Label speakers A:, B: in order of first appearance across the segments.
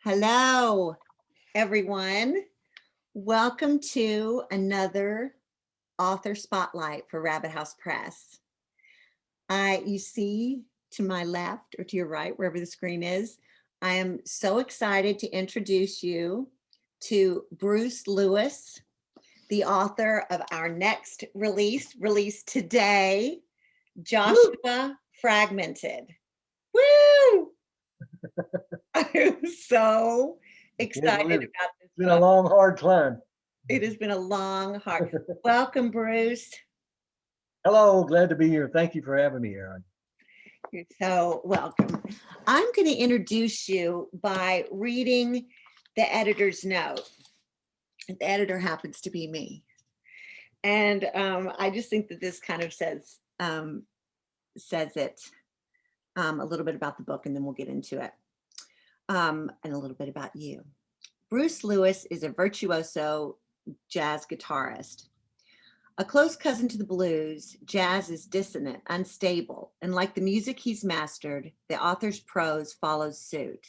A: Hello, everyone. Welcome to another author spotlight for Rabbit House Press. You see to my left or to your right, wherever the screen is, I am so excited to introduce you to Bruce Lewis, the author of our next released today, Joshua Fragmented. Woo! I'm so excited about this.
B: It's been a long, hard climb.
A: It has been a long, hard. Welcome, Bruce.
B: Hello, glad to be here. Thank you for having me, Erin.
A: You're so welcome. I'm going to introduce you by reading the editor's note. The editor happens to be me. And I just think that this kind of says it a little bit about the book, and then we'll get into it. And a little bit about you. Bruce Lewis is a virtuoso jazz guitarist. A close cousin to the blues, jazz is dissonant, unstable, and like the music he's mastered, the author's prose follows suit.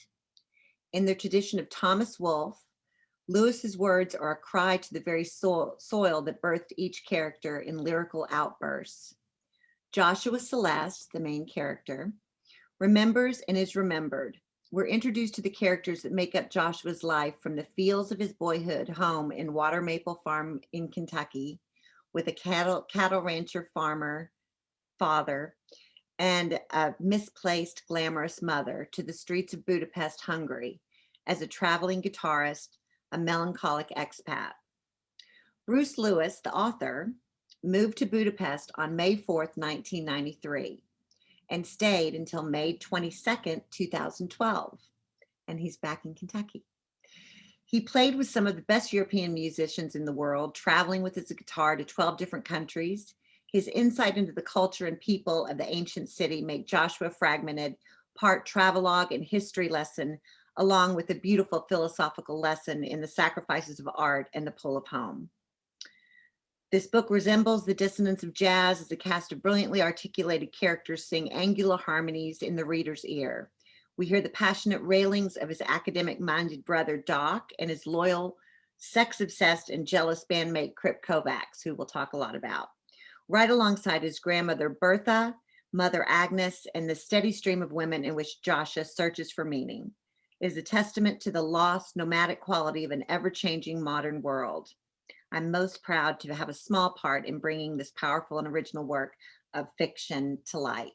A: In the tradition of Thomas Wolfe, Lewis's words are a cry to the very soil that birthed each character in lyrical outbursts. Joshua Celeste, the main character, remembers and is remembered. We're introduced to the characters that make up Joshua's life from the fields of his boyhood home in Water Maple Farm in Kentucky with a cattle rancher farmer father and a misplaced glamorous mother to the streets of Budapest, Hungary as a traveling guitarist, a melancholic expat. Bruce Lewis, the author, moved to Budapest on May 4th, 1993. And stayed until May 22nd, 2012. And he's back in Kentucky. He played with some of the best European musicians in the world, traveling with his guitar to 12 different countries. His insight into the culture and people of the ancient city make Joshua Fragmented part travelogue and history lesson, along with a beautiful philosophical lesson in the sacrifices of art and the pull of home. This book resembles the dissonance of jazz as a cast of brilliantly articulated characters sing angular harmonies in the reader's ear. We hear the passionate railings of his academic-minded brother, Doc, and his loyal, sex-obsessed, and jealous bandmate, Crip Kovacs, who we'll talk a lot about, right alongside his grandmother, Bertha, mother, Agnes, and the steady stream of women in which Joshua searches for meaning. It is a testament to the lost, nomadic quality of an ever-changing modern world. I'm most proud to have a small part in bringing this powerful and original work of fiction to light.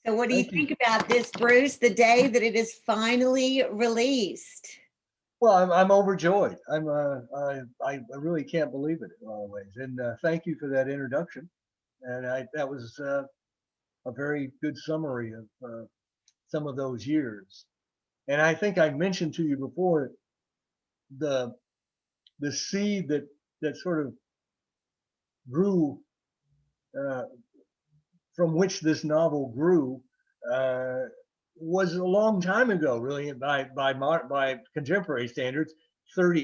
A: So what do you think about this, Bruce, the day that it is finally released?
B: Well, I'm overjoyed. I really can't believe it in a lot of ways. And thank you for that introduction. And that was a very good summary of some of those years. And I think I mentioned to you before the seed that sort of grew from which this novel grew was a long time ago, really, by contemporary standards,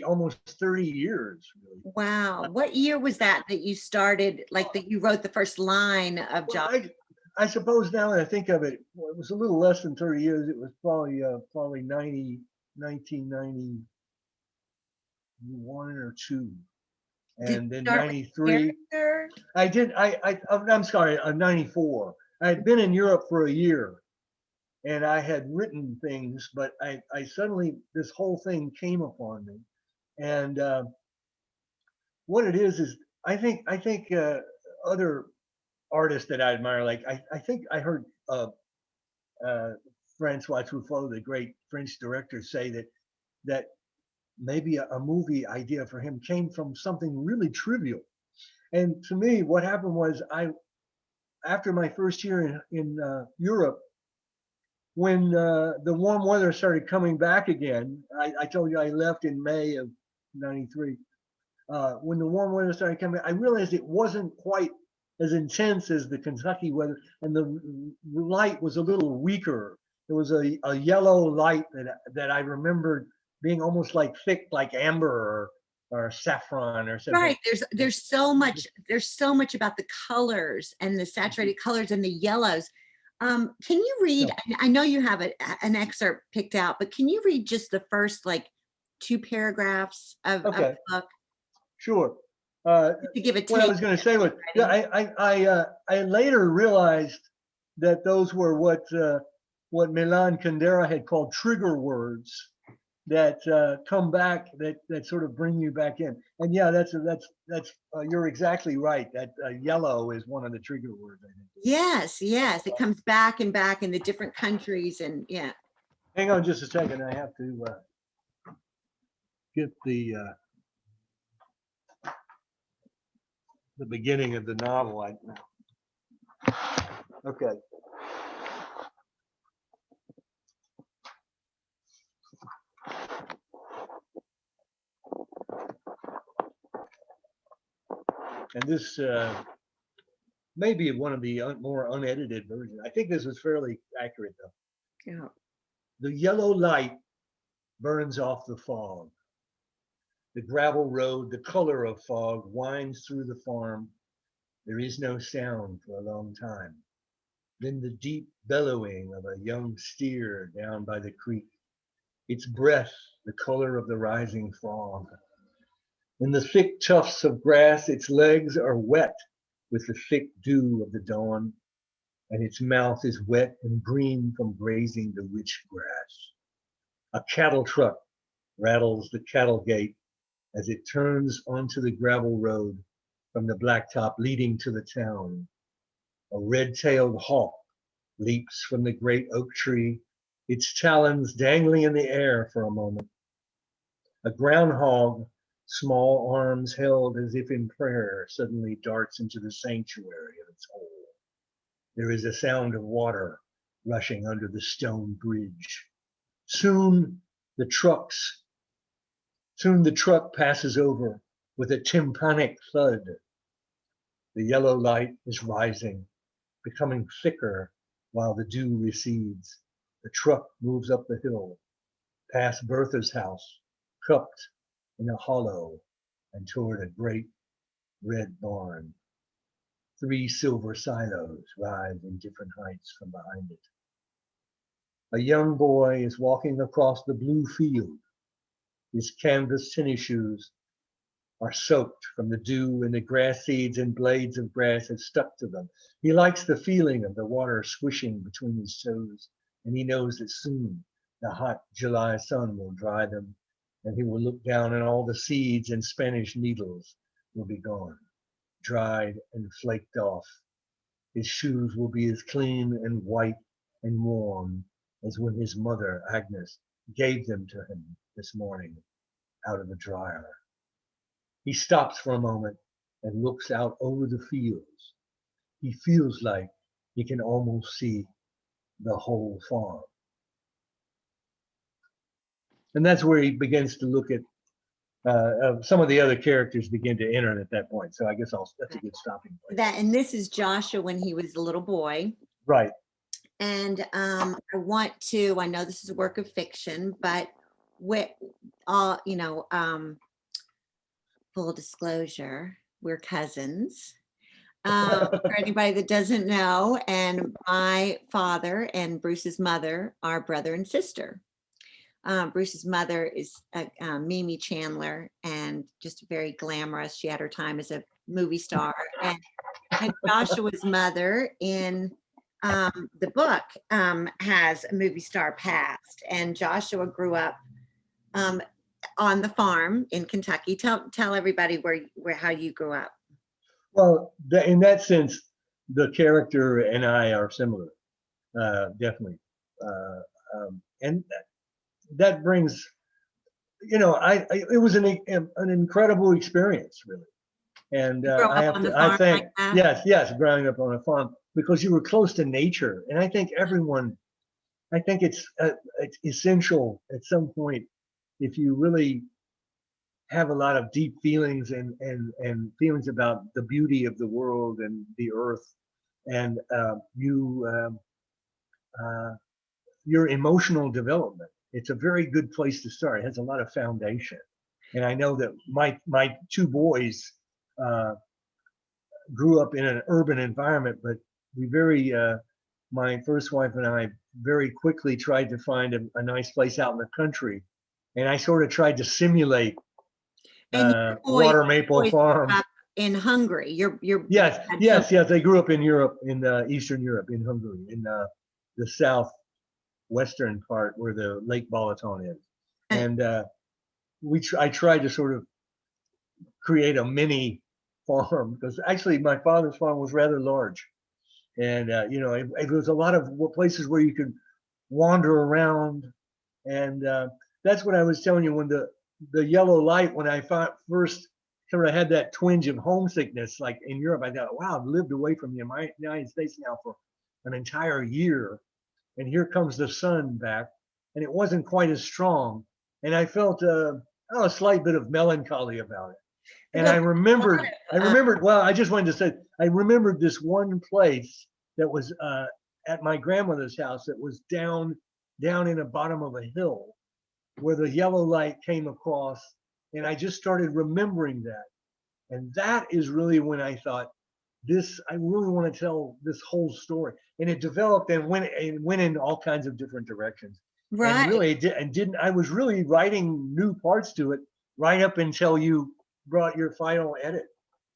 B: almost 30 years. Really.
A: Wow. What year was that you started, like that you wrote the first line of Joshua?
B: I suppose now that I think of it, it was a little less than 30 years. It was probably 1990. One or two, and then 93. I'm sorry, 94. I had been in Europe for a year, and I had written things, but I suddenly, this whole thing came upon me, and what it is I think other artists that I admire, like I think I heard Francois Truffaut, the great French director, say that maybe a movie idea for him came from something really trivial. And to me, what happened was after my first year in Europe, when the warm weather started coming back again, I told you I left in May of 93. When the warm weather started coming, I realized it wasn't quite as intense as the Kentucky weather, and the light was a little weaker. There was a yellow light that I remembered being almost like thick, like amber or saffron or something.
A: Right. There's so much about the colors and the saturated colors and the yellows. Can you read,
B: No.
A: I know you have an excerpt picked out, but can you read just the first like 2 paragraphs of the
B: Okay,
A: book
B: sure. Uh,
A: to give a
B: what I
A: take
B: was going to
A: on
B: say was, yeah,
A: writing?
B: I later realized that those were what Milan Kundera had called trigger words that come back, that sort of bring you back in. And yeah, that's you're exactly right. That yellow is one of the trigger words, I think.
A: Yes, yes, it comes back and back in the different countries, and yeah.
B: Hang on just a second. I have to get the beginning of the novel. Okay. And this may be one of the more unedited versions. I think this is fairly accurate though.
A: Yeah.
B: The yellow light burns off the fog. The gravel road, the color of fog, winds through the farm. There is no sound for a long time. Then the deep bellowing of a young steer down by the creek. Its breath, the color of the rising fog. In the thick tufts of grass, its legs are wet with the thick dew of the dawn, and its mouth is wet and green from grazing the rich grass. A cattle truck rattles the cattle gate as it turns onto the gravel road from the blacktop leading to the town. A red-tailed hawk leaps from the great oak tree, its talons dangling in the air for a moment. A groundhog, small arms held as if in prayer, suddenly darts into the sanctuary of its hole. There is a sound of water rushing under the stone bridge. Soon the truck passes over with a tympanic thud. The yellow light is rising, becoming thicker while the dew recedes. The truck moves up the hill, past Bertha's house, cupped in a hollow, and toward a great red barn. 3 silver silos rise in different heights from behind it. A young boy is walking across the blue field. His canvas tennis shoes are soaked from the dew, and the grass seeds and blades of grass have stuck to them. He likes the feeling of the water squishing between his toes, and he knows that soon the hot July sun will dry them, and he will look down and all the seeds and Spanish needles will be gone, dried and flaked off. His shoes will be as clean and white and warm as when his mother, Agnes, gave them to him this morning out of the dryer. He stops for a moment and looks out over the fields. He feels like he can almost see the whole farm. And that's where he begins to look at some of the other characters begin to enter at that point. So I guess that's a good stopping point.
A: And this is Joshua when he was a little boy.
B: Right.
A: And I know this is a work of fiction, but full disclosure, we're cousins. For anybody that doesn't know, and my father and Bruce's mother are brother and sister. Bruce's mother is Mimi Chandler, and just very glamorous. She had her time as a movie star. And Joshua's mother in the book has a movie star past, and Joshua grew up on the farm in Kentucky. Tell everybody how you grew up.
B: Well, in that sense, the character and I are similar, definitely, and that brings, it was an incredible experience, really. And I think, yes, growing up on a farm, because you were close to nature, and I think it's essential at some point, if you really have a lot of deep feelings and feelings about the beauty of the world and the earth, and your emotional development. It's a very good place to start. It has a lot of foundation. And I know that my 2 boys grew up in an urban environment, but we very my first wife and I very quickly tried to find a nice place out in the country, and I sort of tried to simulate
A: And your
B: water maple
A: boys grew
B: farm.
A: up in Hungary. You
B: Yes,
A: had some,
B: yes, yes. They grew up in Europe, in Eastern Europe, in Hungary, in the southwestern part where the Lake Balaton is. And I tried to sort of create a mini farm, because actually my father's farm was rather large. And, you know, it was a lot of places where you could wander around. And that's what I was telling you, when the yellow light, when I first sort of had that twinge of homesickness, like in Europe, I thought, wow, I've lived away from the United States now for an entire year. And here comes the sun back. And it wasn't quite as strong. And I felt a slight bit of melancholy about it. And
A: well,
B: I remembered, well, I just wanted to say, I remembered this one place that was at my grandmother's house that was down in the bottom of a hill where the yellow light came across. And I just started remembering that. And that is really when I thought, I really want to tell this whole story. And it developed and went in all kinds of different directions.
A: right.
B: And really, I was really writing new parts to it right up until you brought your final edit.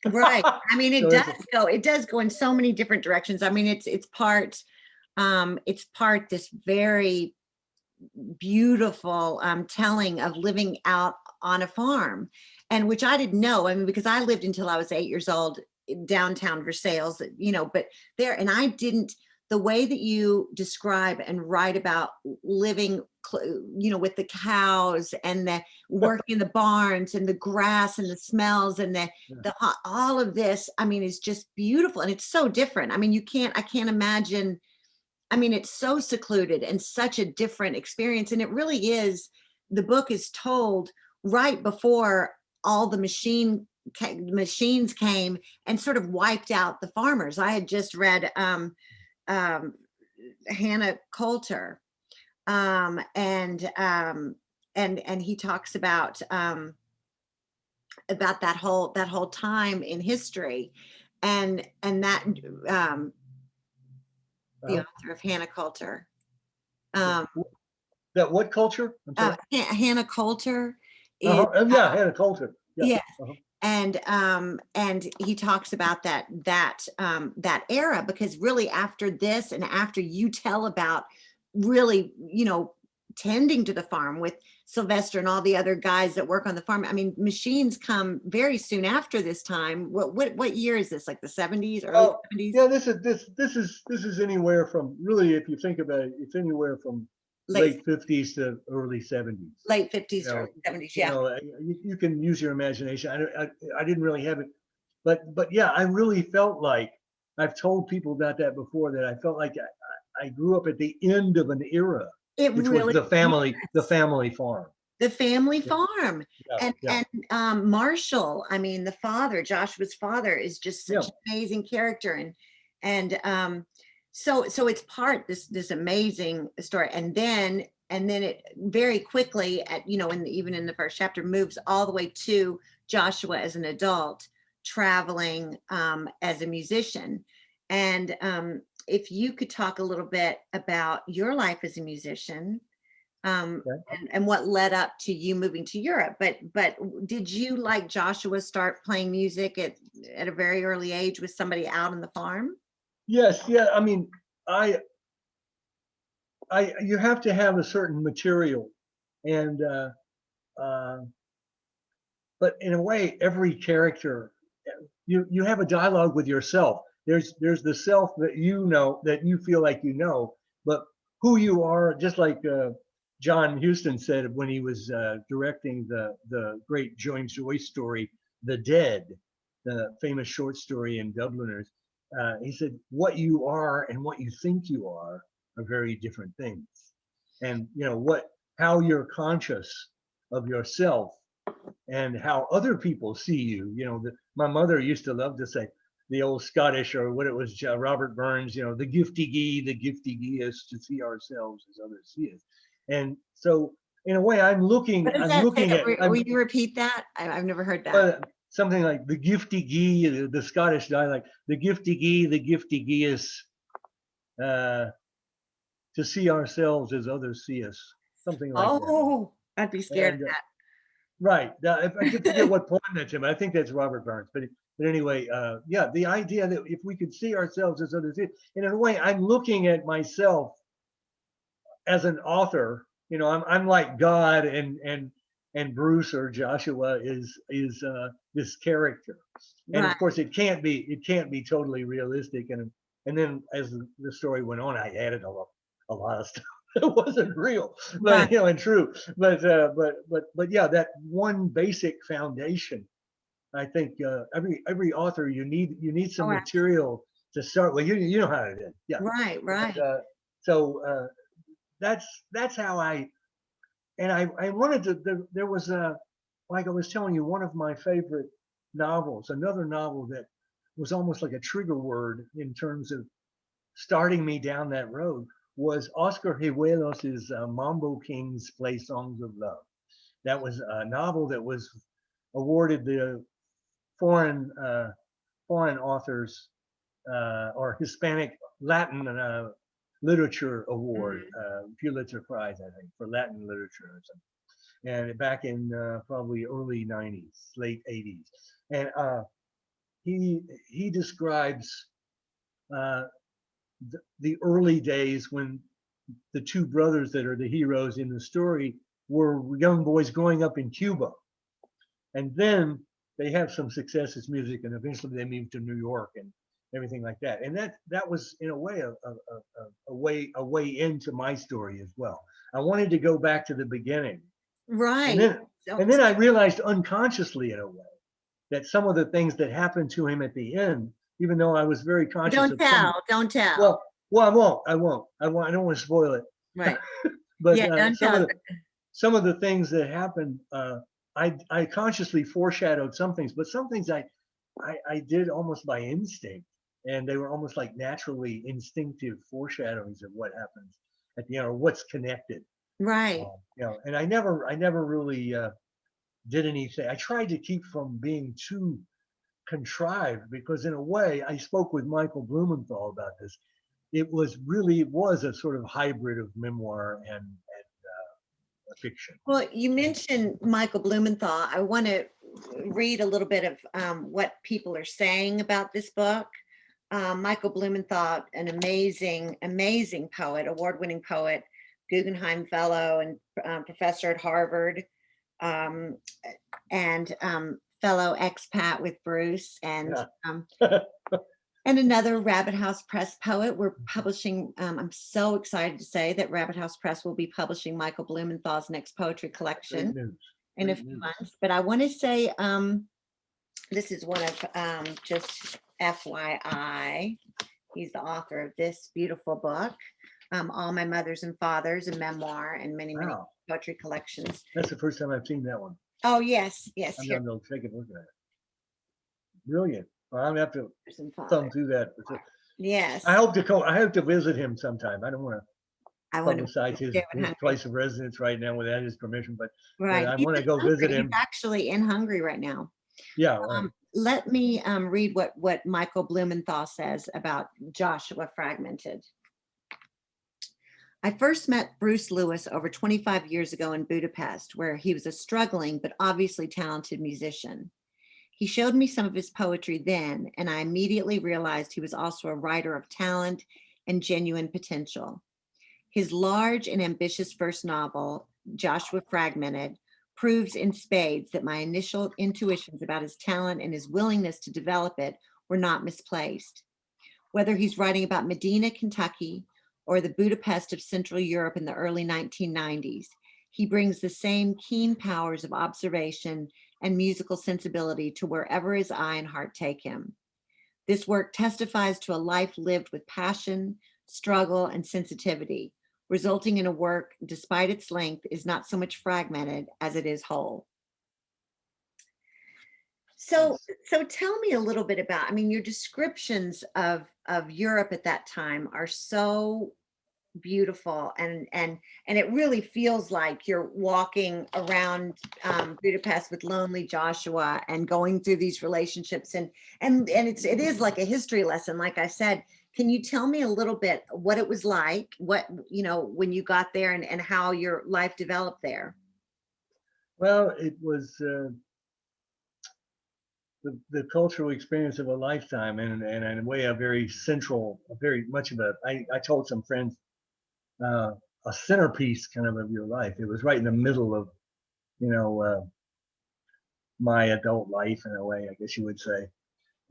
A: Right. I mean,
B: So
A: it does go in so many different directions. I mean, it's part this very beautiful telling of living out on a farm, and which I didn't know. I mean, because I lived until I was 8 years old in downtown Versailles, you know, but there, and I didn't, the way that you describe and write about living, you know, with the cows and the work in the barns and the grass and the smells and all of this, I mean, is just beautiful. And it's so different. I mean, I can't imagine. I mean, it's so secluded and such a different experience. And it really is, the book is told right before all the machines came and sort of wiped out the farmers. I had just read Hannah Coulter, and he talks about that whole time in history, and that the author of Hannah Coulter.
B: That what culture? I'm sorry.
A: Hannah Coulter is
B: yeah, Hannah Coulter.
A: Yeah. And he talks about that era, because really after this and after you tell about really, you know, tending to the farm with Sylvester and all the other guys that work on the farm. I mean, machines come very soon after this time. What year is this? Like the 70s, early 70s?
B: Yeah, this is anywhere from, really, if you think about it, it's anywhere from late 50s to early 70s.
A: Late 50s to early 70s, yeah.
B: You know, you can use your imagination. I didn't really have it, but yeah, I really felt like, I've told people about that before, that I felt like I grew up at the end of an era, which was the family farm.
A: The family farm. And Marshall, I mean, the father, Joshua's father, is just such an amazing character. And so it's part this amazing story. And then it very quickly, you know, even in the first chapter, moves all the way to Joshua as an adult traveling as a musician. And if you could talk a little bit about your life as a musician, and what led up to you moving to Europe. But did you, like Joshua, start playing music at a very early age with somebody out on the farm?
B: Yes, yeah. I mean, you have to have a certain material, and but in a way, every character, you have a dialogue with yourself. There's the self that you know, that you feel like you know, but who you are, just like John Huston said when he was directing the great James Joyce story, The Dead, the famous short story in Dubliners. He said, what you are and what you think you are very different things. And you know how you're conscious of yourself and how other people see you. You know, my mother used to love to say, the old Scottish, or what it was, Robert Burns, you know, the gifty gee is to see ourselves as others see us. And so in a way, I'm looking at.
A: Will you repeat that? I've never heard that.
B: Something like the gifty gee, the Scottish dialect, the gifty gee is to see ourselves as others see us, something like that.
A: Oh, I'd be scared of
B: And
A: that.
B: right, now, if I could forget what poem that's in, but I think that's Robert Burns. But anyway, yeah, the idea that if we could see ourselves as others see, and in a way, I'm looking at myself as an author. You know, I'm like God, and Bruce or Joshua is this character, and
A: Right,
B: of course it can't be totally realistic. And then as the story went on, I added a lot of stuff that wasn't real,
A: right.
B: but and true. But yeah, that one basic foundation. I think every author, you need some
A: Oh,
B: material to start with. You know how it is, yeah.
A: right, right.
B: So that's how I wanted to. There was like I was telling you, one of my favorite novels, another novel that was almost like a trigger word in terms of starting me down that road, was Oscar Hijuelos's Mambo Kings Play Songs of Love. That was a novel that was awarded the foreign foreign authors or Hispanic Latin literature award,
A: Mhm.
B: Pulitzer Prize, I think, for Latin literature or something. And back in probably early '90s, late '80s, and he describes uh, the early days when the two brothers that are the heroes in the story were young boys growing up in Cuba, and then they have some success as music, and eventually they move to New York and everything like that. And that was in a way a way into my story as well. I wanted to go back to the beginning, and
A: Right.
B: then
A: So,
B: and then I realized unconsciously in a way that some of the things that happened to him at the end, even though I was very conscious
A: don't
B: of some.
A: tell, don't tell.
B: Well, I don't want to spoil it.
A: Right.
B: But
A: Yeah, don't
B: some
A: tell.
B: of the things that happened, I consciously foreshadowed some things, but some things I did almost by instinct, and they were almost like naturally instinctive foreshadowings of what happens at the end, or what's connected.
A: Right.
B: And I never really did anything. I tried to keep from being too contrived, because in a way, I spoke with Michael Blumenthal about this. It was a sort of hybrid of memoir and fiction.
A: Well, you mentioned Michael Blumenthal. I want to read a little bit of what people are saying about this book. Michael Blumenthal, an amazing, amazing poet, award-winning poet, Guggenheim Fellow, and professor at Harvard, um, and fellow expat with Bruce,
B: Yeah.
A: and another Rabbit House Press poet. We're publishing, I'm so excited to say that Rabbit House Press will be publishing Michael Blumenthal's next poetry
B: Great
A: collection
B: news.
A: in a
B: Great
A: few
B: news.
A: months. But I want to say this is one of just FYI. He's the author of this beautiful book, All My Mothers and Fathers, a memoir, and many, many
B: Wow.
A: poetry collections.
B: That's the first time I've seen that one.
A: Oh, yes, yes,
B: I'm
A: here,
B: going to take a look at it. Brilliant. Well, I'm going to have to
A: mothers and
B: thumb
A: fathers.
B: through that.
A: Yes,
B: I hope to visit him sometime. I don't want
A: I
B: to
A: want to
B: publicize his,
A: share with
B: his
A: Hungary.
B: place of residence right now without his permission, but
A: Right.
B: I
A: He's
B: want
A: in
B: to go visit
A: Hungary. He's
B: him.
A: actually in Hungary right now.
B: Yeah, right.
A: Let me read what Michael Blumenthal says about Joshua Fragmented. I first met Bruce Lewis over 25 years ago in Budapest, where he was a struggling but obviously talented musician. He showed me some of his poetry then, and I immediately realized he was also a writer of talent and genuine potential. His large and ambitious first novel, Joshua Fragmented, proves in spades that my initial intuitions about his talent and his willingness to develop it were not misplaced. Whether he's writing about Medina, Kentucky, or the Budapest of Central Europe in the early 1990s, he brings the same keen powers of observation and musical sensibility to wherever his eye and heart take him. This work testifies to a life lived with passion, struggle, and sensitivity, resulting in a work, despite its length, is not so much fragmented as it is whole. So,
B: Nice.
A: so tell me a little bit about, I mean, your descriptions of Europe at that time are so beautiful, and it really feels like you're walking around Budapest with lonely Joshua and going through these relationships, and it is like a history lesson. Like I said, Can you tell me a little bit what it was like, what, when you got there and how your life developed there?
B: Well, it was the cultural experience of a lifetime, and in a way, a very central, a very much of a. I told some friends a centerpiece kind of your life. It was right in the middle of, you know, my adult life in a way, I guess you would say.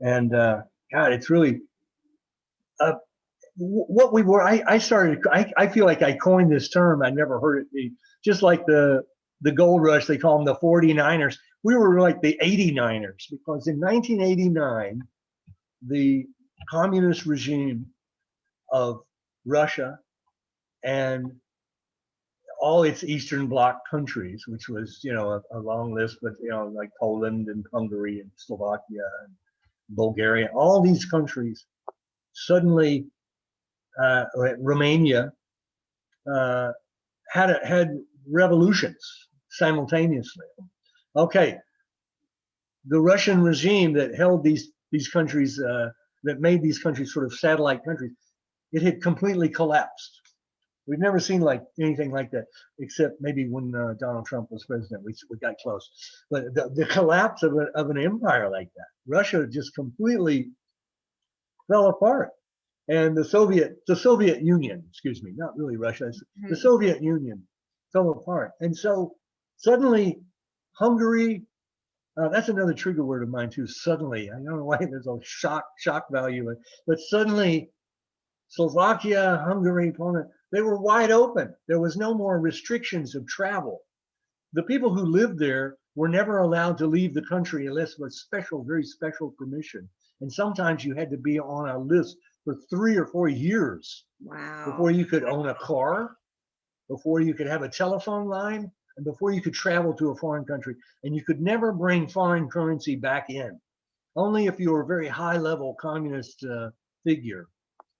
B: And God, it's really what we were. I started. I feel like I coined this term. I never heard it be just like the gold rush. They call them the 49ers. We were like the 89ers because in 1989, the communist regime of Russia and all its Eastern Bloc countries, which was, a long list, but, like Poland and Hungary and Slovakia and Bulgaria, all these countries suddenly, Romania, had revolutions simultaneously. Okay, the Russian regime that held these countries, that made these countries sort of satellite countries, it had completely collapsed. We've never seen like anything like that, except maybe when Donald Trump was president. We got close, but the collapse of an empire like that, Russia just completely fell apart, and the Soviet Union, excuse me, not really Russia, the Soviet Union fell apart, and so suddenly Hungary. That's another trigger word of mine too. Suddenly, I don't know why there's a shock value, but suddenly Slovakia, Hungary, Poland, they were wide open. There was no more restrictions of travel. The people who lived there were never allowed to leave the country unless with special, very special permission. And sometimes you had to be on a list for 3 or 4 years before
A: Wow.
B: you could own a car, before you could have a telephone line, and before you could travel to a foreign country. And you could never bring foreign currency back in. Only if you were a very high level communist figure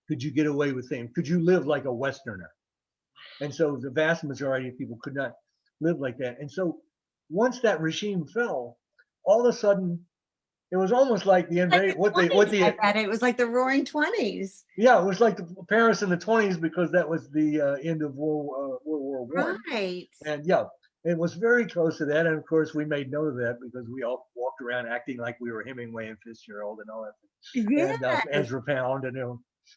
B: could you get away with things? Could you live like a Westerner? And so the vast majority of people could not live like that. And so once that regime fell, all of a sudden it was almost like the
A: Like
B: invasion.
A: the 20s, I read it was like the Roaring '20s.
B: Yeah, it was like the Paris in the 20s because that was the end of World War One.
A: Right.
B: And yeah, it was very close to that. And of course, we made note of that because we all walked around acting like we were Hemingway and Fitzgerald and all that. And
A: Yes.
B: Ezra Pound and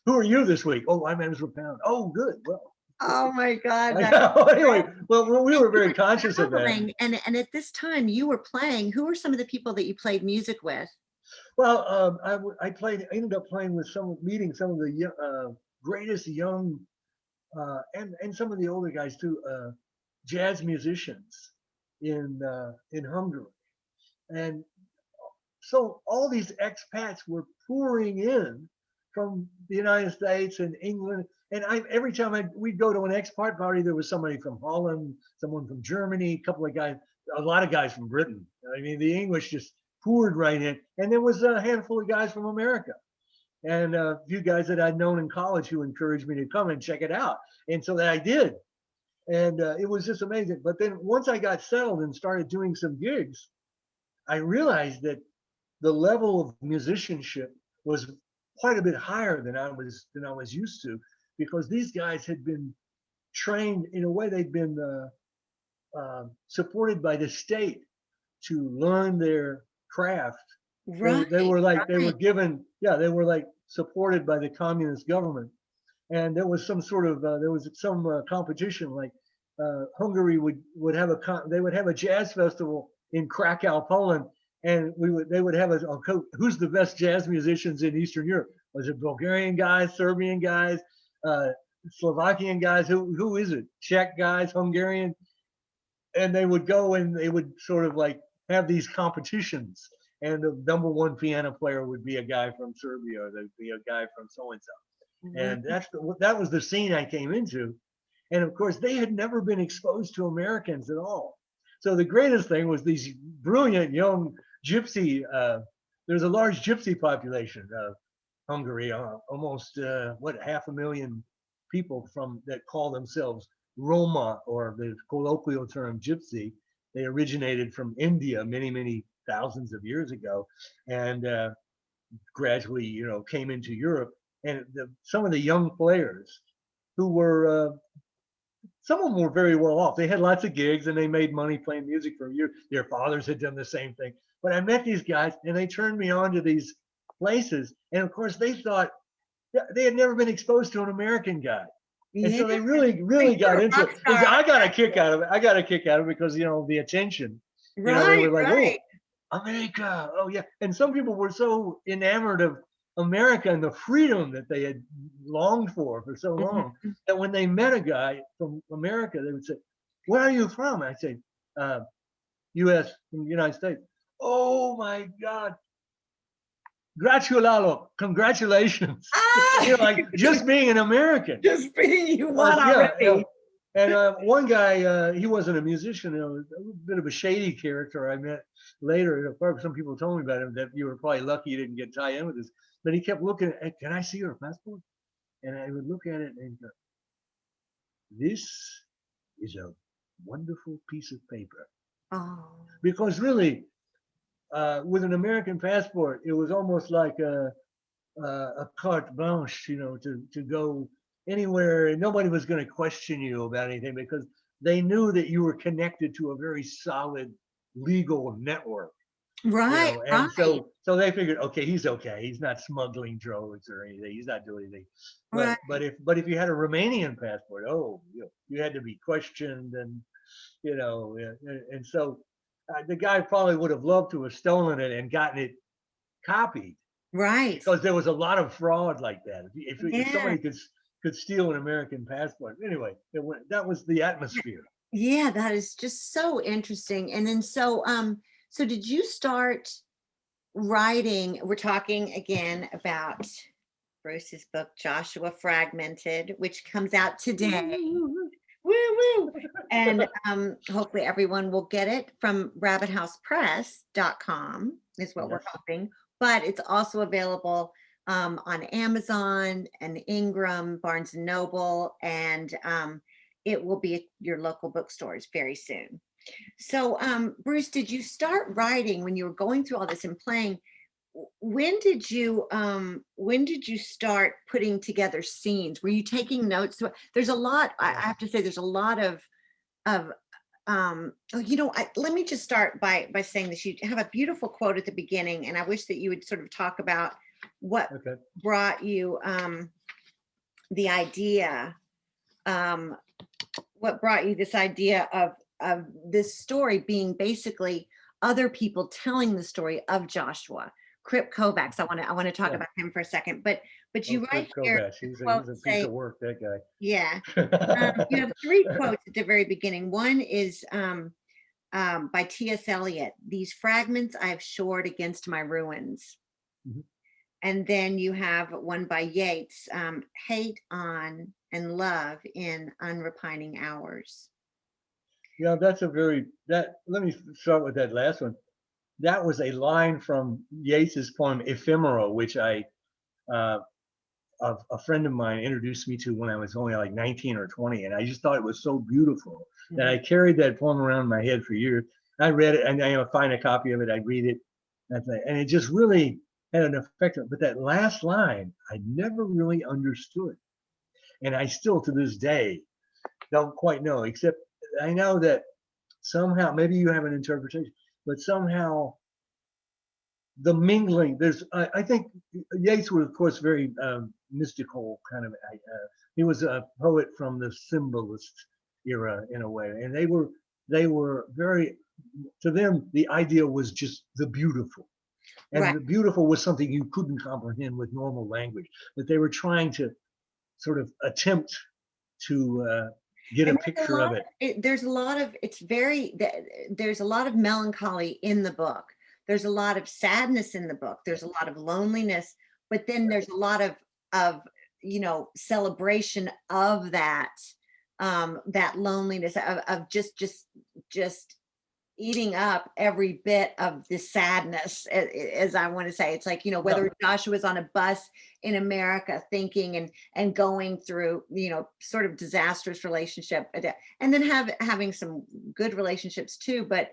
B: who are you this week? Oh, I'm Ezra Pound. Oh, good. Well,
A: Oh my God.
B: anyway, well, we were very conscious of that.
A: Traveling, and at this time you were playing. Who were some of the people that you played music with?
B: Well, I ended up playing with meeting some of the greatest young and some of the older guys too, jazz musicians in Hungary, and so all these expats were pouring in from the United States and England. And every time we'd go to an expat party, there was somebody from Holland, someone from Germany, a couple of guys, a lot of guys from Britain. I mean, the English just poured right in. And there was a handful of guys from America and a few guys that I'd known in college who encouraged me to come and check it out. And so that I did. And it was just amazing. But then once I got settled and started doing some gigs, I realized that the level of musicianship was quite a bit higher than I was used to, because these guys had been trained in a way. They'd been supported by the state to learn their craft.
A: Right.
B: They were like they were given, yeah, they were like supported by the communist government. And there was some sort of competition, like Hungary would have they would have a jazz festival in Krakow, Poland, and they would have a who's the best jazz musicians in Eastern Europe? Was it Bulgarian guys, Serbian guys, Slovakian guys? Who is it? Czech guys, Hungarian? And they would go and they would sort of like have these competitions, and the number one piano player would be a guy from Serbia, or there'd be a guy from so and so. And that was the scene I came into. And of course, they had never been exposed to Americans at all. So the greatest thing was these brilliant young gypsy. There's a large gypsy population of Hungary, almost 500,000 people that call themselves Roma, or the colloquial term gypsy. They originated from India many thousands of years ago, and gradually, came into Europe. and some of the young players who were, some of them were very well off. They had lots of gigs and they made money playing music for years. Their fathers had done the same thing. But I met these guys and they turned me on to these places. And of course, they thought they had never been exposed to an American guy. And
A: Yeah.
B: so they really, really got into it. And I got a kick out of it. I got a kick out of it because, the attention. They
A: Right,
B: were like,
A: right.
B: oh, America. Oh, yeah. And some people were so enamored of America and the freedom that they had longed for so long that when they met a guy from America, they would say, where are you from? I'd say, U.S., from the United States. Oh, my God. Gratulalo, congratulations.
A: Ah!
B: Like just being an American.
A: Just being you won already.
B: And one guy, he wasn't a musician, a bit of a shady character I met later. Some people told me about him that you were probably lucky you didn't get tied in with this. But he kept looking at, can I see your passport? And I would look at it and go, this is a wonderful piece of paper.
A: Oh.
B: Because really, with an American passport, it was almost like a carte blanche, to go anywhere. And nobody was going to question you about anything because they knew that you were connected to a very solid legal network.
A: Right,
B: And
A: right.
B: so they figured, okay, he's okay. He's not smuggling drugs or anything. He's not doing anything.
A: Right.
B: But if you had a Romanian passport, you had to be questioned, and and so the guy probably would have loved to have stolen it and gotten it copied.
A: Right.
B: Because there was a lot of fraud like that. If
A: Yeah.
B: somebody could steal an American passport, anyway, that was the atmosphere.
A: Yeah, that is just so interesting. And then so did you start writing? We're talking again about Bruce's book, Joshua Fragmented, which comes out today. Woo woo. And hopefully everyone will get it from rabbithousepress.com is what we're hoping. But it's also available on Amazon and Ingram, Barnes and Noble, and it will be at your local bookstores very soon. So, Bruce, did you start writing when you were going through all this and playing? When did you start putting together scenes? Were you taking notes? There's a lot. I have to say, there's a lot of let me just start by saying this. You have a beautiful quote at the beginning, and I wish that you would sort of talk about what brought you the idea. What brought you this idea of this story being basically other people telling the story of Joshua? Krip Kovacs. I want to talk about him for a second, but you write here.
B: He's a piece of work, that guy.
A: Yeah. You have 3 quotes at the very beginning. One is by T.S. Eliot. These fragments I have shored against my ruins. And then you have one by Yeats, hate on and love in unrepining hours.
B: Yeah, let me start with that last one. That was a line from Yeats's poem Ephemera, which a friend of mine introduced me to when I was only like 19 or 20. And I just thought it was so beautiful that I carried that poem around in my head for years. I read it and I find a copy of it, I'd read it. And it just really had an effect. But that last line, I never really understood. And I still, to this day, don't quite know, except I know that somehow, maybe you have an interpretation, but somehow the mingling, I think Yeats was, of course, very mystical kind of, he was a poet from the symbolist era in a way. And they were very, to them, the idea was just the beautiful. And the beautiful was something you couldn't comprehend with normal language, but they were trying to sort of attempt to get a picture of it.
A: There's a lot of melancholy in the book. There's a lot of sadness in the book. There's a lot of loneliness, but then there's a lot of celebration of that loneliness of just eating up every bit of the sadness, as I want to say. It's like, whether Joshua's on a bus in America thinking and going through, sort of disastrous relationship, and then having some good relationships too. But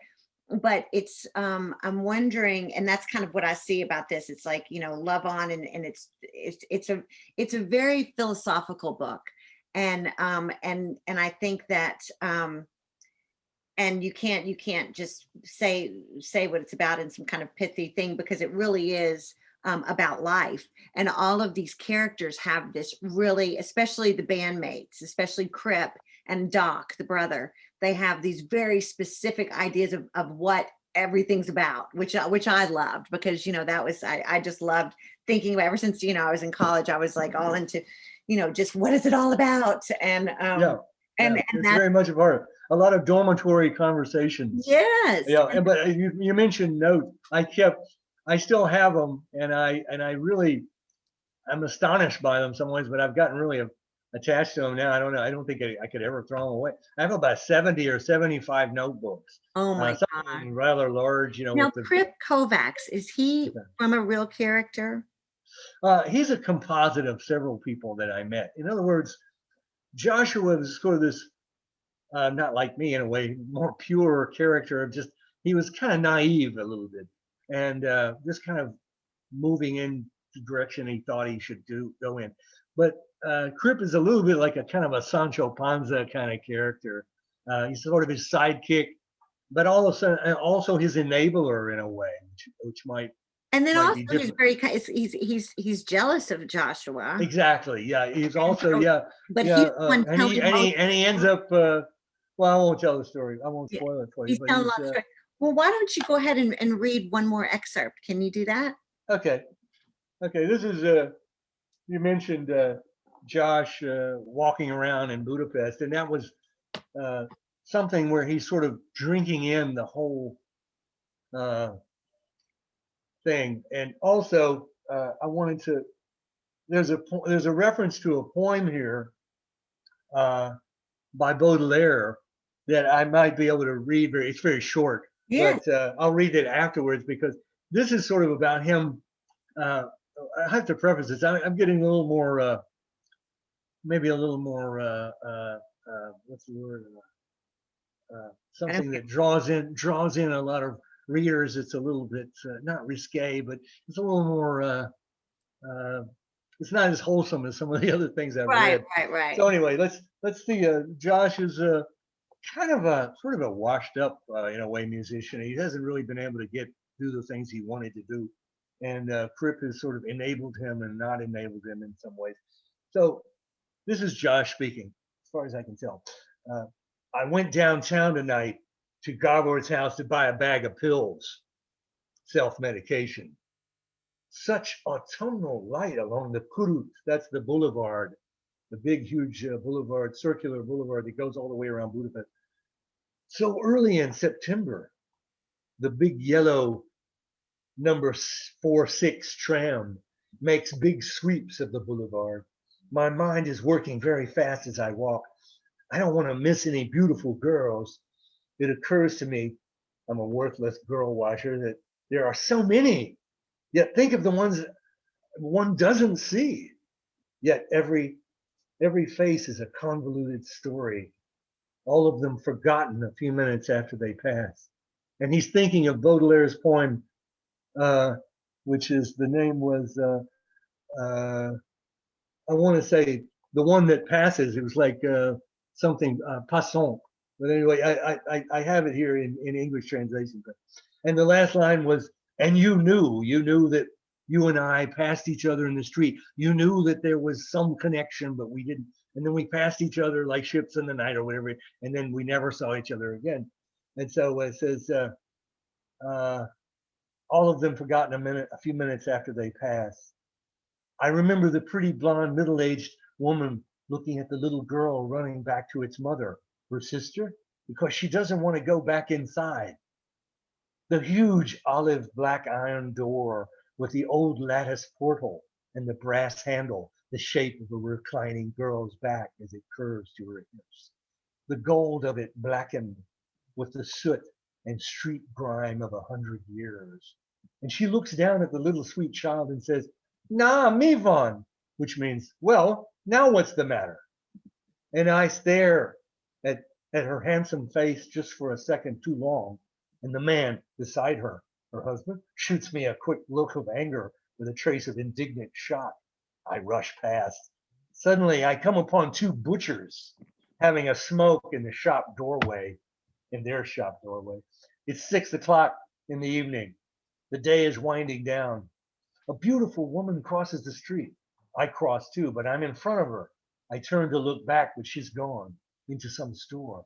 A: but it's I'm wondering, and that's kind of what I see about this. It's like, love on, and it's a very philosophical book. And I think that and you can't just say what it's about in some kind of pithy thing, because it really is about life. And all of these characters have this really, especially the bandmates, especially Crip and Doc, the brother. They have these very specific ideas of what everything's about, which I loved, because that was, I just loved thinking about, ever since I was in college. I was like all into just what is it all about. and
B: Yeah,
A: um
B: yeah,
A: and
B: it's
A: that's,
B: very much a part. A lot of dormitory conversations.
A: yes.
B: Yeah, and but you mentioned notes. I still have them, and I really, I'm astonished by them some ways, but I've gotten really attached to them now. I don't know. I don't think I could ever throw them away. I have about 70 or 75 notebooks.
A: Oh my
B: Some of
A: God.
B: them rather large,
A: Now,
B: with the.
A: Crip Kovacs, is he from a real character?
B: He's a composite of several people that I met. In other words, Joshua was sort of this, not like me in a way, more pure character of just, he was kind of naive a little bit, and just kind of moving in the direction he thought he should go in. But Crip is a little bit like a kind of a Sancho Panza kind of character. He's sort of his sidekick, but all of a sudden also his enabler in a way, which might
A: And then
B: might
A: also
B: be
A: he's
B: different.
A: very he's jealous of Joshua.
B: Exactly. Yeah. He's
A: And
B: also,
A: so,
B: yeah,
A: but
B: yeah,
A: he's the one
B: and
A: telling
B: he ends up. Well, I won't tell the story. I won't
A: yeah,
B: spoil it for you.
A: he's
B: But
A: telling a
B: he's
A: lot of stories. Well, why don't you go ahead and read one more excerpt? Can you do that?
B: okay. Okay. This is you mentioned Josh walking around in Budapest, and that was uh, something where he's sort of drinking in the whole uh, thing. And also, I wanted to. There's a reference to a poem here uh, by Baudelaire that I might be able to read. It's very short,
A: Yeah.
B: but I'll read it afterwards, because this is sort of about him. Uh, I have to preface this. I'm getting a little more, maybe a little more. What's the word?
A: I don't
B: Something
A: care.
B: that draws in a lot of readers. It's a little bit not risque, but it's a little more. Uh, it's not as wholesome as some of the other things I've
A: Right,
B: read.
A: right, right.
B: So anyway, let's see. Josh is kind of a sort of a washed up in a way musician. He hasn't really been able to do the things he wanted to do, and Crip has sort of enabled him and not enabled him in some ways. So this is Josh speaking, as far as I can tell. Uh, I went downtown tonight to Garboard's house to buy a bag of pills, self-medication. Such autumnal light along the Kurut, that's the boulevard, the big, huge boulevard, circular boulevard that goes all the way around Budapest. So early in September, the big yellow number 46 tram makes big sweeps of the boulevard. My mind is working very fast as I walk. I don't want to miss any beautiful girls. It occurs to me, I'm a worthless girl watcher, that there are so many. Yet think of the ones one doesn't see. Yet every face is a convoluted story, all of them forgotten a few minutes after they pass. And he's thinking of Baudelaire's poem, uh, which is the name was, I want to say the one that passes. It was like something passant. But anyway, I have it here in English translation. And the last line was, and you knew that you and I passed each other in the street. You knew that there was some connection, but we didn't. And then we passed each other like ships in the night or whatever. And then we never saw each other again. And so it says, uh, all of them forgotten a few minutes after they pass. I remember the pretty blonde middle-aged woman looking at the little girl running back to its mother, her sister, because she doesn't want to go back inside. The huge olive black iron door with the old lattice portal and the brass handle, the shape of a reclining girl's back as it curves to her hips. The gold of it blackened with the soot and street grime of 100 years. And she looks down at the little sweet child and says, "Na, Mivan," which means, well, now what's the matter? And I stare at, at her handsome face just for a second too long. And the man beside her, her husband, shoots me a quick look of anger with a trace of indignant shock. I rush past. Suddenly, I come upon two butchers having a smoke in the shop doorway, in their shop doorway. It's 6 o'clock in the evening. The day is winding down. A beautiful woman crosses the street. I cross too, but I'm in front of her. I turn to look back, but she's gone into some store.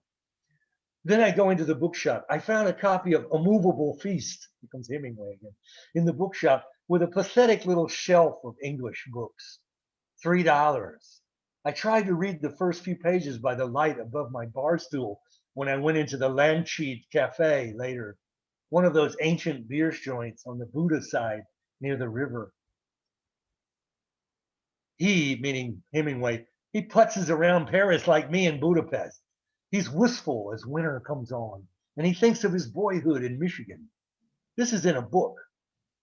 B: Then I go into the bookshop. I found a copy of A Movable Feast, here comes Hemingway again, in the bookshop with a pathetic little shelf of English books. $3. I tried to read the first few pages by the light above my bar stool when I went into the Landscheid Cafe later, one of those ancient beer joints on the Buddha side near the river. He, meaning Hemingway, he putzes around Paris like me in Budapest. He's wistful as winter comes on, and he thinks of his boyhood in Michigan. This is in a book.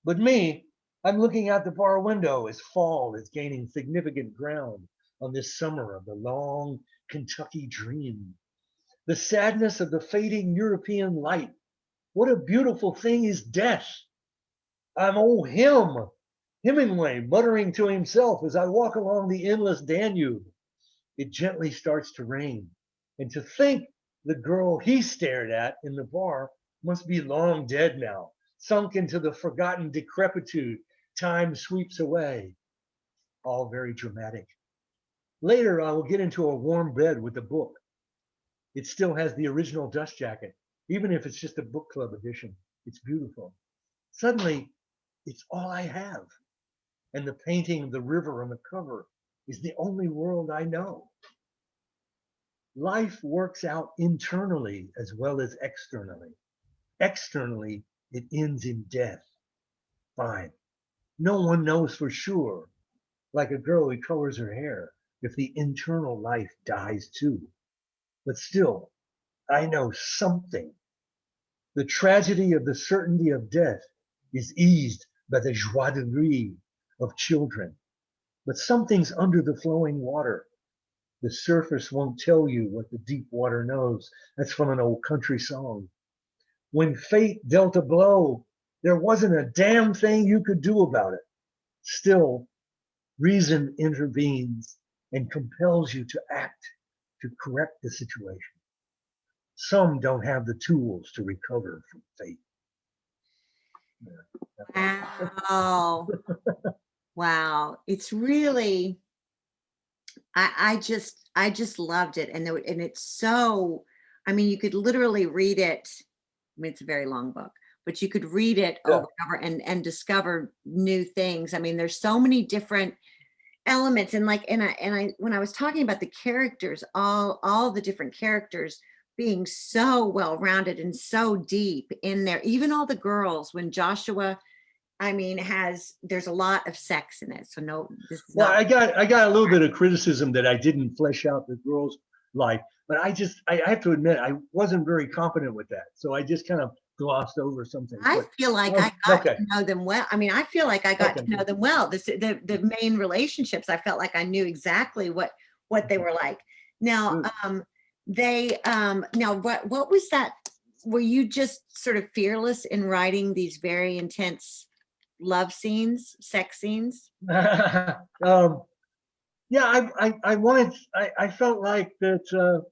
B: But me, I'm looking out the bar window as fall is gaining significant ground on this summer of the long Kentucky dream. The sadness of the fading European light. What a beautiful thing is death. I'm old Hemingway, muttering to himself as I walk along the endless Danube. It gently starts to rain. And to think the girl he stared at in the bar must be long dead now, sunk into the forgotten decrepitude time sweeps away. All very dramatic. Later, I will get into a warm bed with the book. It still has the original dust jacket, even if it's just a book club edition. It's beautiful. Suddenly, it's all I have. And the painting of the river on the cover is the only world I know. Life works out internally as well as externally. Externally, it ends in death. Fine. No one knows for sure, like a girl who colors her hair, if the internal life dies too. But still, I know something. The tragedy of the certainty of death is eased by the joie de vivre of children. But something's under the flowing water. The surface won't tell you what the deep water knows. That's from an old country song. When fate dealt a blow, there wasn't a damn thing you could do about it. Still, reason intervenes and compels you to act to correct the situation. Some don't have the tools to recover from fate.
A: Wow. Wow. It's really, I just loved it. And it's so, I mean, you could literally read it. I mean, it's a very long book, but you could read it
B: Yeah.
A: over and over and discover new things. I mean, there's so many different elements, and like, and I when I was talking about the characters, all the different characters being so well rounded and so deep in there, even all the girls, when Joshua, I mean, there's a lot of sex in it. So no, this is
B: Well,
A: not.
B: I got a little bit of criticism that I didn't flesh out the girl's life, but I have to admit I wasn't very confident with that, so I just kind of glossed over something.
A: I
B: But
A: feel like I got
B: okay,
A: to know them well. I mean, I feel like I got
B: okay,
A: to know them well. The main relationships, I felt like I knew exactly what they were like. Now,
B: good.
A: now what was that? Were you just sort of fearless in writing these very intense love scenes, sex scenes?
B: Yeah, I wanted, I felt like that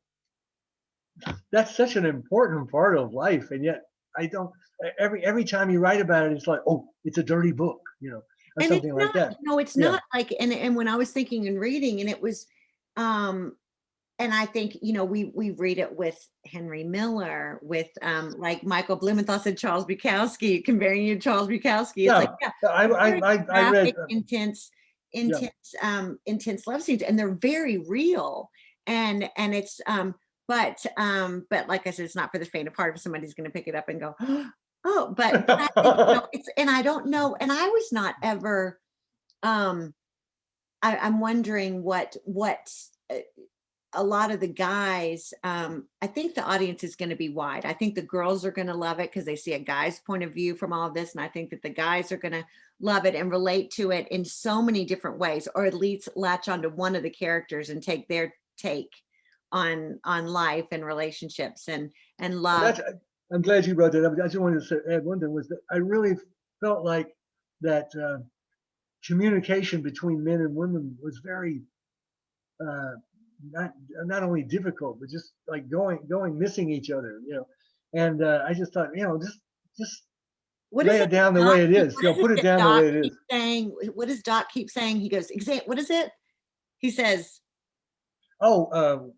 B: that's such an important part of life, and yet I don't. Every time you write about it, it's like, oh, it's a dirty book, or
A: And it's
B: something like
A: not,
B: that.
A: no, it's
B: Yeah,
A: not like, and when I was thinking and reading, and it was, um, and I think, we read it with Henry Miller, with like Michael Blumenthal said, Charles Bukowski, comparing you to Charles Bukowski. It's like,
B: yeah.
A: yeah,
B: I
A: they're very
B: I read.
A: graphic, intense,
B: Yeah,
A: intense love scenes, and they're very real. And it's but like I said, it's not for the faint of heart if somebody's gonna pick it up and go, oh, but I think, it's, and I don't know, and I was not ever um I'm wondering what uh, a lot of the guys, I think the audience is going to be wide. I think the girls are going to love it because they see a guy's point of view from all of this. And I think that the guys are going to love it and relate to it in so many different ways, or at least latch onto one of the characters and take their take on life and relationships and
B: and
A: love.
B: I'm glad you brought that up. I just wanted to add one thing, was that I really felt like that communication between men and women was very uh, not only difficult, but just like going missing each other, you know. And I just thought, you know, just
A: What is
B: lay
A: it
B: it down the
A: Doc
B: way it is. You
A: what
B: know,
A: is it
B: put it
A: that
B: down the
A: Doc
B: way it is.
A: keeps saying? What does Doc keep saying? He goes, what is it? He says,
B: Oh,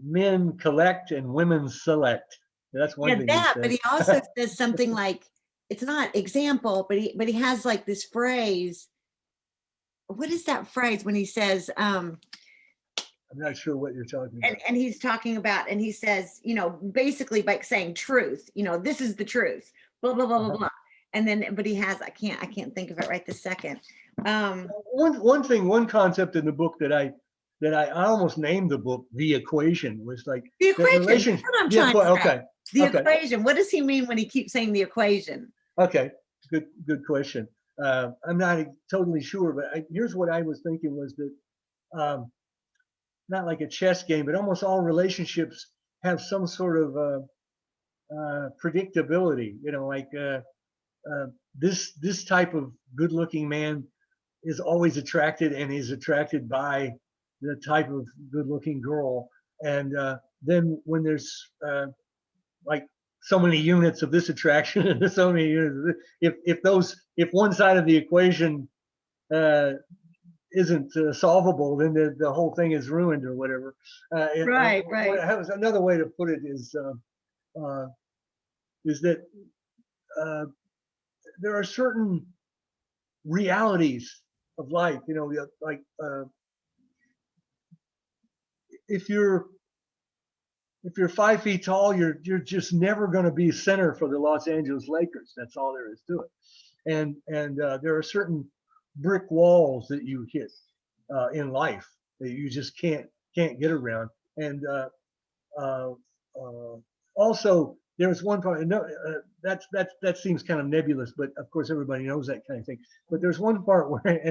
B: men collect and women select. That's one
A: yeah,
B: thing he
A: that, but
B: says.
A: he also says something like, it's not example, but he has like this phrase. What is that phrase when he says,
B: I'm not sure what you're talking
A: and
B: about.
A: he's talking about, and he says, basically by saying truth, this is the truth, blah blah blah blah
B: Uh-huh.
A: blah. And then, but he has, I can't think of it right this second.
B: One concept in the book that I almost named the book "The Equation" was like
A: The
B: that
A: equation, that's
B: relation.
A: what I'm
B: The
A: trying to say.
B: okay,
A: The
B: okay,
A: equation. What does he mean when he keeps saying the equation?
B: okay. Good question. I'm not totally sure, but here's what I was thinking was that um, not like a chess game, but almost all relationships have some sort of predictability. You know, like this type of good-looking man is always attracted and is attracted by the type of good-looking girl, and then when there's like so many units of this attraction and so many units of this, if one side of the equation uh, isn't solvable, then the whole thing is ruined or whatever.
A: Right, right.
B: Another way to put it uh, is that uh, there are certain realities of life. You know, like if you're 5 feet tall, you're just never going to be center for the Los Angeles Lakers. That's all there is to it. And there are certain brick walls that you hit in life that you just can't get around. And uh, also, there was one part. No, that seems kind of nebulous, but of course everybody knows that kind of thing. But there's one part where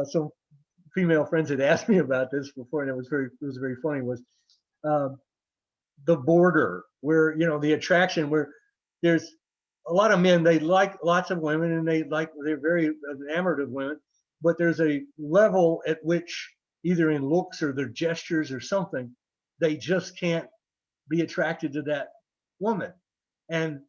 B: some female friends had asked me about this before, and it was very funny. Was um, the border where the attraction where there's a lot of men, they like lots of women and they're very enamored of women, but there's a level at which either in looks or their gestures or something, they just can't be attracted to that woman. And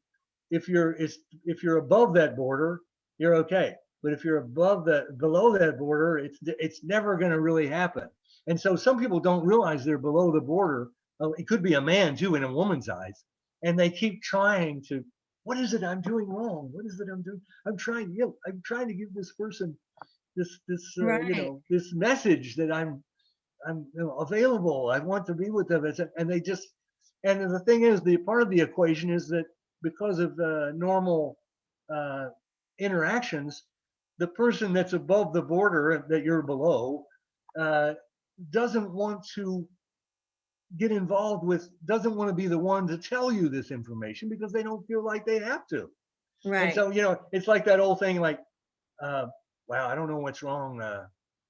B: if you're above that border, you're okay. But if you're below that border, it's never going to really happen. And so some people don't realize they're below the border. It could be a man too in a woman's eyes, and they keep trying to. What is it I'm doing wrong? What is it I'm doing? I'm trying to give this person
A: Right.
B: this message that I'm available. I want to be with them. And they just, and the thing is, the part of the equation is that because of the normal uh, interactions, the person that's above the border that you're below uh, doesn't want to get involved with, doesn't want to be the one to tell you this information because they don't feel like they have to. And
A: Right.
B: so, it's like that old thing, like, uh, wow, I don't know what's wrong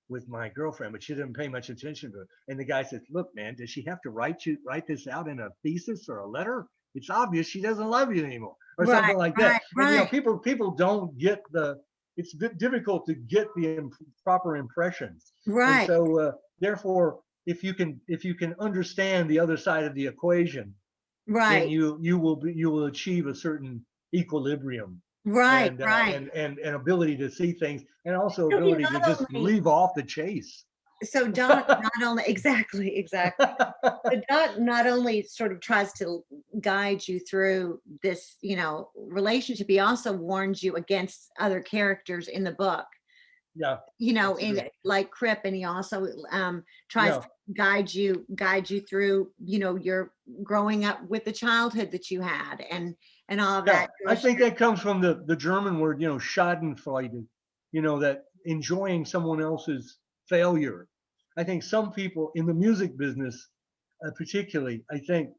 B: with my girlfriend, but she didn't pay much attention to it. And the guy says, look, man, does she have to write this out in a thesis or a letter? It's obvious she doesn't love you anymore, or
A: Right.
B: something like that.
A: Right.
B: And
A: Right.
B: people don't get it's difficult to get the proper impressions. And
A: Right.
B: so therefore, if you can understand the other side of the equation, then
A: Right.
B: you will achieve a certain equilibrium
A: Right.
B: and
A: Right.
B: ability to see things, and also
A: So he
B: ability to
A: not
B: just
A: only
B: leave off the chase.
A: so Doc not only exactly. The Doc not only sort of tries to guide you through this, relationship, he also warns you against other characters in the book,
B: Yeah, that's
A: in
B: true.
A: like Crip, and he also tries
B: Yeah,
A: to guide you through, your growing up with the childhood that you had and all of
B: yeah.
A: that.
B: I think that comes from the German word, Schadenfreude. That enjoying someone else's failure. I think some people in the music business, particularly, I think,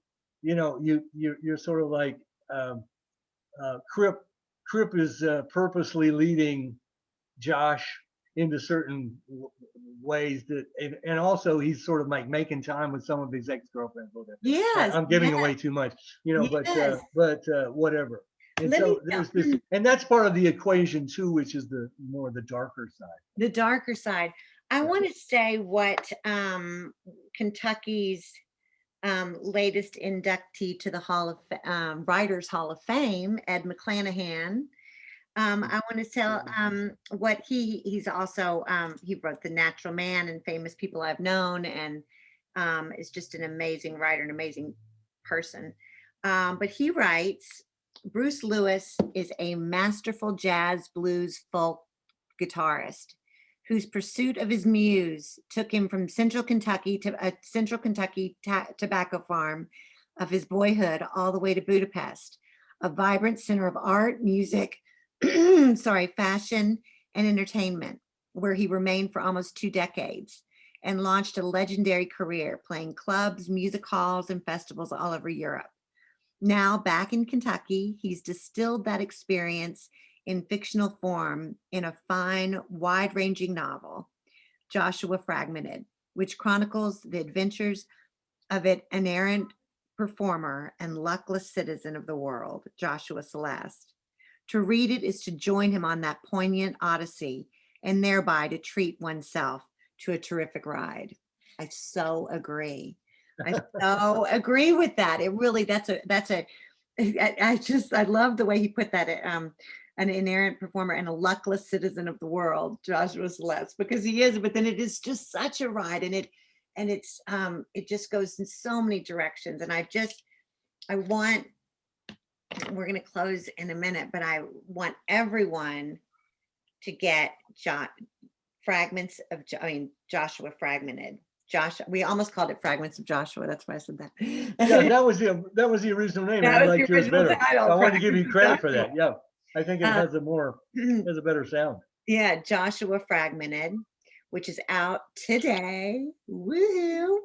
B: you're sort of like um, Crip. Crip is purposely leading Josh into certain ways that, and also he's sort of like making time with some of his ex-girlfriends.
A: Yes,
B: I'm giving
A: yes,
B: away too much,
A: yes.
B: but whatever. And
A: Let me
B: so
A: tell
B: there's this, and that's part of the equation too, which is the more the darker side.
A: the darker side. I
B: Yeah.
A: want to say what Kentucky's latest inductee to the Writers Hall of Fame, Ed McClanahan. I want to tell what he's also he wrote The Natural Man and Famous People I've Known, and is just an amazing writer, an amazing person. But he writes, Bruce Lewis is a masterful jazz, blues, folk guitarist whose pursuit of his muse took him from Central Kentucky to a Central Kentucky tobacco farm of his boyhood all the way to Budapest, a vibrant center of art, music, fashion, and entertainment, where he remained for almost 2 decades and launched a legendary career playing clubs, music halls, and festivals all over Europe. Now, back in Kentucky, he's distilled that experience in fictional form in a fine, wide-ranging novel, Joshua Fragmented, which chronicles the adventures of an errant performer and luckless citizen of the world, Joshua Celeste. To read it is to join him on that poignant odyssey and thereby to treat oneself to a terrific ride. I so agree. I so agree with that. It really, I love the way he put that. An inerrant performer and a luckless citizen of the world, Joshua Celeste, because he is, but then it is just such a ride, and it just goes in so many directions. And we're going to close in a minute, but I want everyone to get Joshua Fragmented. We almost called it Fragments of Joshua. That's why I said that.
B: Yeah, that was the original name.
A: That
B: I
A: was the
B: liked yours
A: original
B: better.
A: title,
B: I wanted to give you
A: Fragments of
B: credit for
A: Joshua.
B: that. Yeah, I think it has a better sound.
A: Yeah, Joshua Fragmented, which is out today. Woohoo!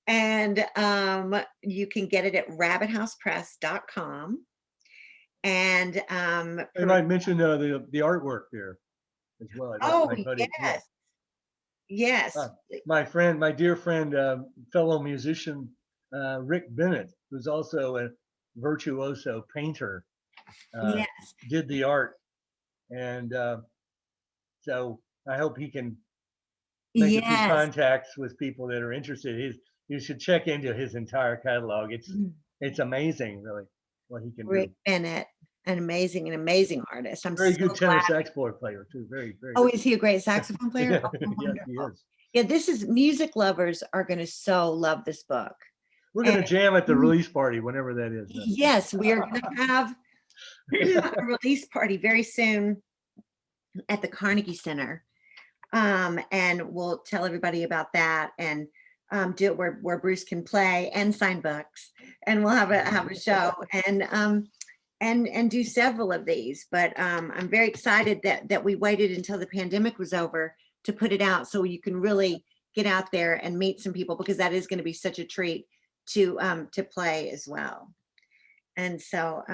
A: And you can get it at rabbithousepress.com. And
B: I might mention the artwork there as well. My buddy,
A: yes, yes.
B: my dear friend, fellow musician, Rick Bennett, who's also a virtuoso painter,
A: Yes.
B: did the art, and so I hope he can make a few
A: Yes.
B: contacts with people that are interested. You should check into his entire catalog. It's amazing, really, what he can
A: Rick
B: do.
A: Bennett, an amazing artist. I'm
B: Very
A: so
B: good tenor
A: glad.
B: saxophone player too. Very, very.
A: Oh, is he a great saxophone player?
B: Yeah,
A: Oh,
B: yes, he
A: wonderful.
B: is.
A: Yeah, music lovers are going to so love this book.
B: We're going to jam at the release party whenever that is.
A: Yes, we are going to have a release party very soon at the Carnegie Center. And we'll tell everybody about that, and do it where Bruce can play and sign books, and we'll have a show and do several of these. But I'm very excited that we waited until the pandemic was over to put it out, so you can really get out there and meet some people, because that is going to be such a treat to play as well. And so,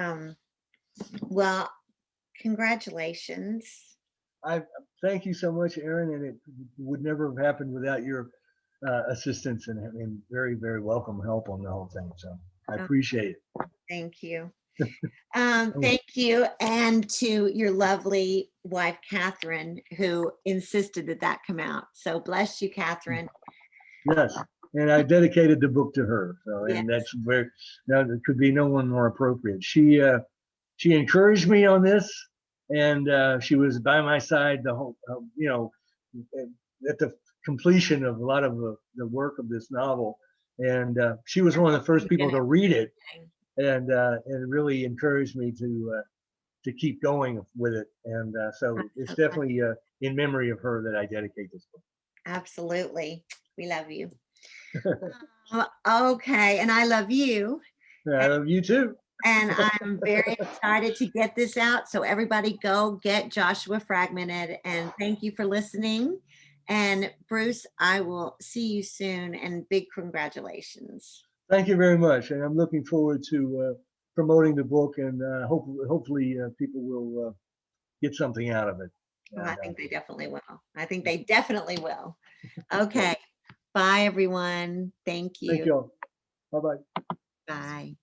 A: well, congratulations.
B: I thank you so much, Erin, and it would never have happened without your assistance and very, very welcome help on the whole thing. So I appreciate it.
A: Thank you. Thank you, and to your lovely wife, Catherine, who insisted that come out. So bless you, Catherine.
B: Yes, and I dedicated the book to her. So, and
A: Yes.
B: there could be no one more appropriate. She encouraged me on this, and she was by my side the whole, at the completion of a lot of the work of this novel. And she was one of the first people to read it, and really encouraged me to keep going with it. And so it's definitely in memory of her that I dedicate this book.
A: Absolutely, we love you. Okay, and I love you.
B: I love you too.
A: And I'm very excited to get this out. So everybody go get Joshua Fragmented, and thank you for listening. And Bruce, I will see you soon, and big congratulations.
B: Thank you very much. And I'm looking forward to promoting the book, and hopefully people will get something out of it.
A: Well, I
B: And
A: think they definitely will. I think they definitely will. Okay. Bye, everyone. Thank
B: thank
A: you.
B: you all. Bye bye.
A: Bye.